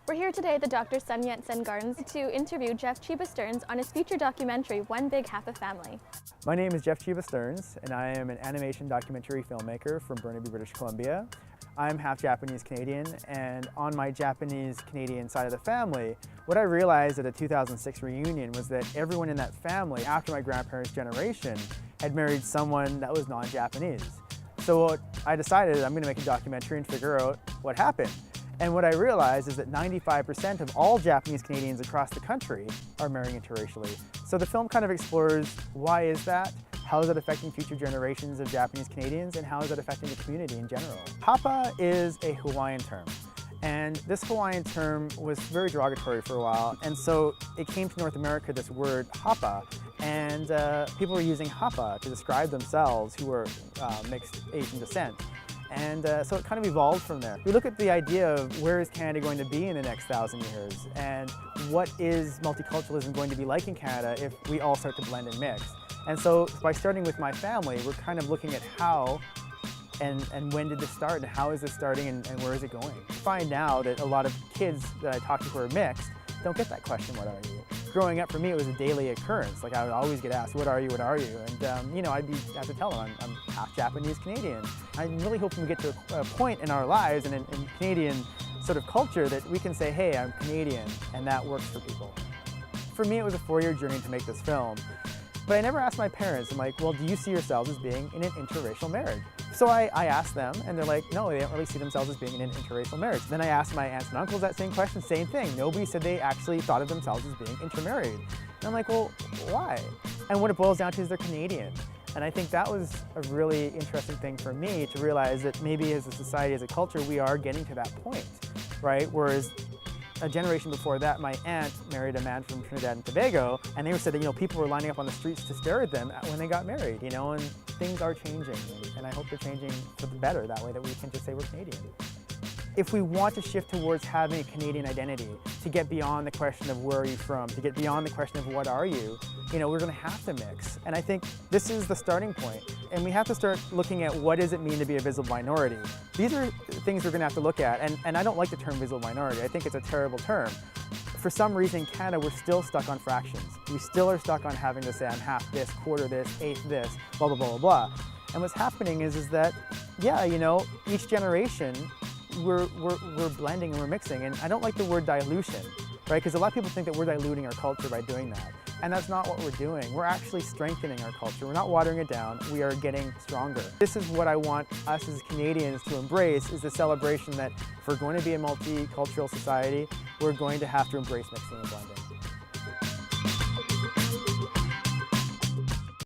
We're here today at the Dr. Sun Yat-sen Gardens to interview Jeff Chiba Stearns on his feature documentary, One Big Hapa Family. My name is Jeff Chiba Stearns, and I am an animation documentary filmmaker from Burnaby, British Columbia. I'm half Japanese Canadian, and on my Japanese Canadian side of the family, what I realized at a 2006 reunion was that everyone in that family, after my grandparents' generation, had married someone that was non-Japanese. So I decided I'm going to make a documentary and figure out what happened. And what I realized is that 95% of all Japanese Canadians across the country are marrying interracially. So the film kind of explores why is that, how is it affecting future generations of Japanese Canadians, and how is it affecting the community in general. Hapa is a Hawaiian term, and this Hawaiian term was very derogatory for a while, and so it came to North America, this word Hapa, and people were using Hapa to describe themselves who were mixed Asian descent. And so it kind of evolved from there. We look at the idea of where is Canada going to be in the next 1,000 years, and what is multiculturalism going to be like in Canada if we all start to blend and mix. And so by starting with my family, we're kind of looking at how and when did this start, and how is this starting, and where is it going. I find now that a lot of kids that I talk to who are mixed don't get that question, what are you? Growing up for me, it was a daily occurrence. Like I would always get asked, what are you, what are you? And you know, I'd have to tell them I'm half Japanese Canadian. I'm really hoping we get to a point in our lives and in Canadian sort of culture that we can say, hey, I'm Canadian, and that works for people. For me, it was a 4-year journey to make this film. But I never asked my parents, I'm like, well, do you see yourselves as being in an interracial marriage? So I asked them, and they're like, no, they don't really see themselves as being in an interracial marriage. Then I asked my aunts and uncles that same question, same thing. Nobody said they actually thought of themselves as being intermarried. And I'm like, well, why? And what it boils down to is they're Canadian. And I think that was a really interesting thing for me to realize that maybe as a society, as a culture, we are getting to that point, right? Whereas a generation before that, my aunt married a man from Trinidad and Tobago, and they said that, you know, people were lining up on the streets to stare at them when they got married, you know, and things are changing, and I hope they're changing for the better, that way that we can just say we're Canadian. If we want to shift towards having a Canadian identity, to get beyond the question of where are you from, to get beyond the question of what are you, you know, we're going to have to mix. And I think this is the starting point. And we have to start looking at what does it mean to be a visible minority. These are things we're going to have to look at. And I don't like the term visible minority. I think it's a terrible term. For some reason in Canada, we're still stuck on fractions. We still are stuck on having to say I'm half this, quarter this, eighth this, blah, blah, blah, blah, blah. And what's happening is that, yeah, you know, each generation, we're blending and we're mixing, and I don't like the word dilution, right? Because a lot of people think that we're diluting our culture by doing that, and that's not what we're doing. We're actually strengthening our culture. We're not watering it down. We are getting stronger. This is what I want us as Canadians to embrace, is the celebration that if we're going to be a multicultural society, we're going to have to embrace mixing and blending.